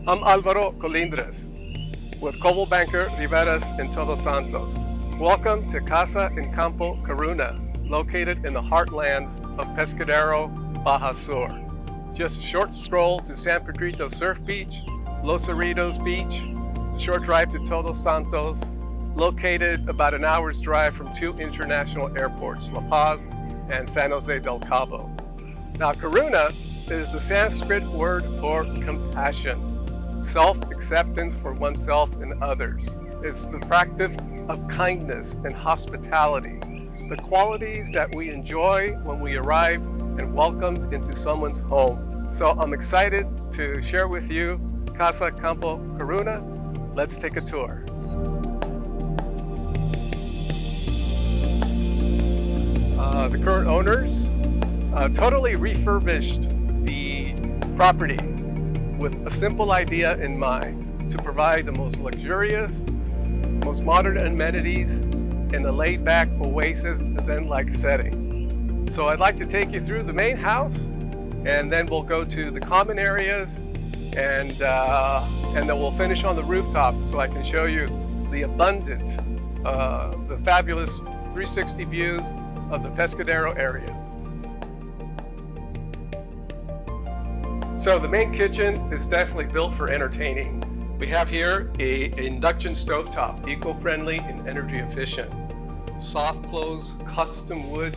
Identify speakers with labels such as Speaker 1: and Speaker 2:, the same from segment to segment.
Speaker 1: I'm Alvaro Colindres with Coldwell banker Riveras in Todos Santos. Welcome to Casa and Campo Karuna, located in the heartlands of Pescadero, Baja Sur. Just a short stroll to San Pedrito Surf Beach, Los Cerritos Beach, a short drive to Todos Santos, located about an hour's drive from two international airports, La Paz and San Jose del Cabo. Now, Karuna is the Sanskrit word for compassion, self-acceptance for oneself and others. It's the practice of kindness and hospitality, the qualities that we enjoy when we arrive and welcomed into someone's home. So I'm excited to share with you Casa Campo Karuna. Let's take a tour. The current owners totally refurbished the property with a simple idea in mind: to provide the most luxurious, most modern amenities in a laid-back oasis zen-like setting. So I'd like to take you through the main house, and then we'll go to the common areas, and then we'll finish on the rooftop so I can show you the abundant, the fabulous 360 views of the Pescadero area. So the main kitchen is definitely built for entertaining. We have here an induction stovetop, eco-friendly and energy efficient. Soft close, custom wood,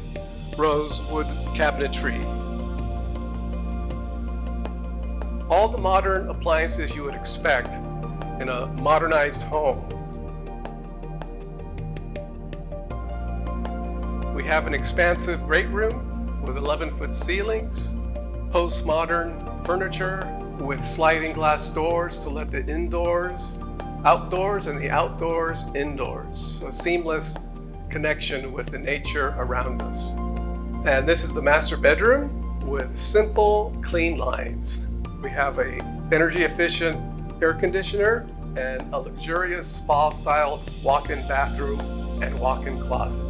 Speaker 1: rosewood cabinetry. All the modern appliances you would expect in a modernized home. We have an expansive great room with 11-foot ceilings, postmodern furniture with sliding glass doors to let the indoors outdoors and the outdoors indoors. So a seamless connection with the nature around us. And this is the master bedroom with simple, clean lines. We have a energy efficient air conditioner and a luxurious spa-style walk-in bathroom and walk-in closet.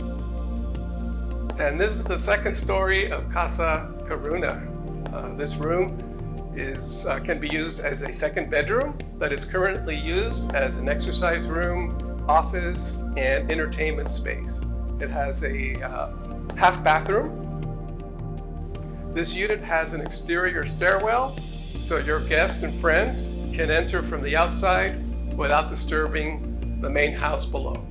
Speaker 1: And this is the second story of Casa Karuna. This room can be used as a second bedroom, but is currently used as an exercise room, office, and entertainment space. It has a half bathroom. This unit has an exterior stairwell, so your guests and friends can enter from the outside without disturbing the main house below.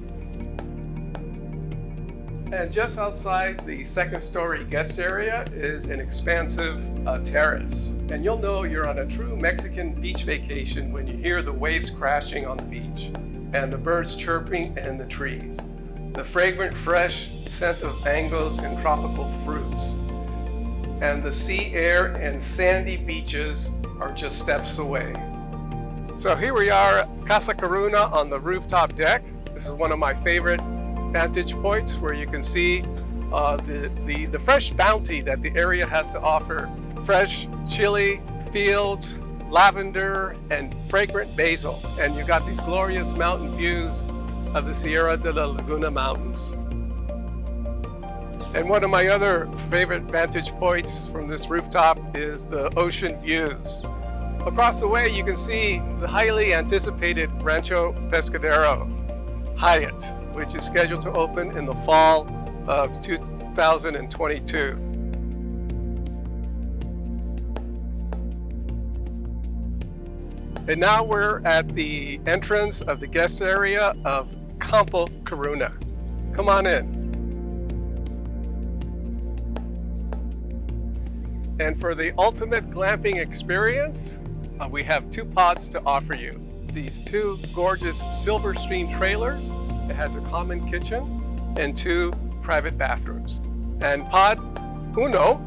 Speaker 1: And just outside the second story guest area is an expansive terrace. And you'll know you're on a true Mexican beach vacation when you hear the waves crashing on the beach and the birds chirping in the trees. The fragrant, fresh scent of mangoes and tropical fruits. And the sea air and sandy beaches are just steps away. So here we are, Casa Karuna on the rooftop deck. This is one of my favorite vantage points where you can see the fresh bounty that the area has to offer. Fresh chili fields, lavender, and fragrant basil. And you've got these glorious mountain views of the Sierra de la Laguna Mountains. And one of my other favorite vantage points from this rooftop is the ocean views. Across the way you can see the highly anticipated Rancho Pescadero Hyatt, which is scheduled to open in the fall of 2022. And now we're at the entrance of the guest area of Campo Karuna. Come on in. And for the ultimate glamping experience, we have two pods to offer you. These two gorgeous Silverstream trailers. It has a common kitchen and two private bathrooms. And Pod Uno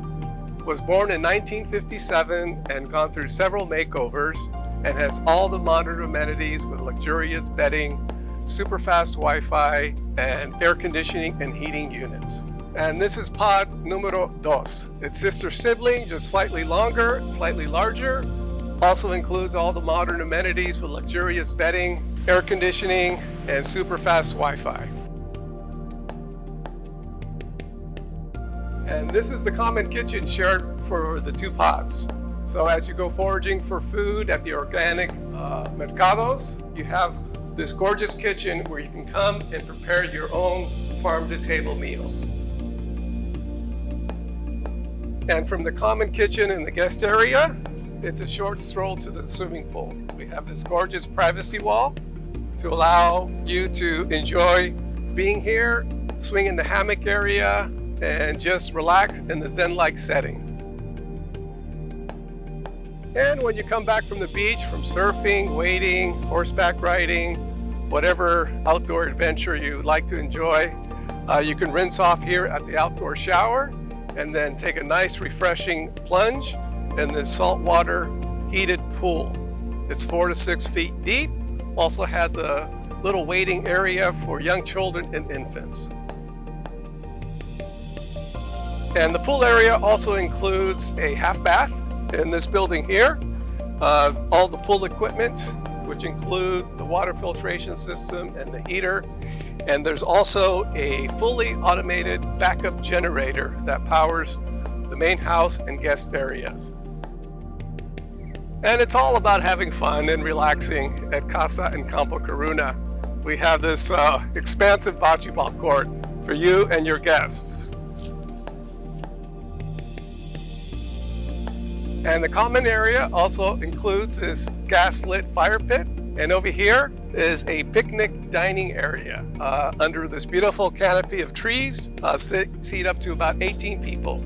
Speaker 1: was born in 1957 and gone through several makeovers and has all the modern amenities with luxurious bedding, super fast Wi-Fi, and air conditioning and heating units. And this is Pod Numero Dos. Its sister sibling, just slightly longer, slightly larger, also includes all the modern amenities with luxurious bedding, air conditioning, and super fast Wi-Fi. And this is the common kitchen shared for the two pods. So as you go foraging for food at the organic mercados, you have this gorgeous kitchen where you can come and prepare your own farm-to-table meals. And from the common kitchen in the guest area, it's a short stroll to the swimming pool. We have this gorgeous privacy wall to allow you to enjoy being here, swing in the hammock area, and just relax in the zen-like setting. And when you come back from the beach, from surfing, wading, horseback riding, whatever outdoor adventure you like to enjoy, you can rinse off here at the outdoor shower and then take a nice refreshing plunge in this saltwater heated pool. It's 4 to 6 feet deep, also has a little waiting area for young children and infants. And the pool area also includes a half bath in this building here. All the pool equipment, which include the water filtration system and the heater. And there's also a fully automated backup generator that powers the main house and guest areas. And it's all about having fun and relaxing at Casa and Campo Karuna. We have this expansive bocce ball court for you and your guests. And the common area also includes this gas-lit fire pit. And over here is a picnic dining area under this beautiful canopy of trees, seat up to about 18 people.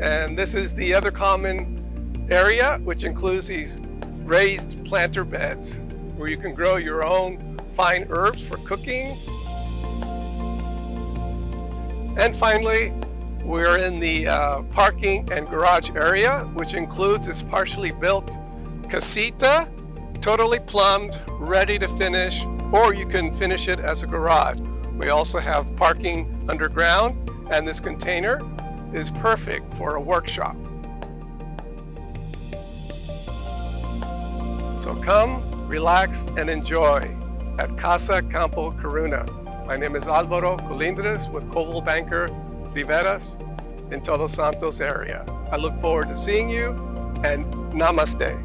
Speaker 1: And this is the other common area, which includes these raised planter beds where you can grow your own fine herbs for cooking. And finally, we're in the parking and garage area, which includes this partially built casita, totally plumbed, ready to finish, or you can finish it as a garage. We also have parking underground, and this container is perfect for a workshop. So come, relax, and enjoy at Casa Campo Karuna. My name is Alvaro Colindres with Coldwell Banker Riveras in Todos Santos area. I look forward to seeing you, and namaste.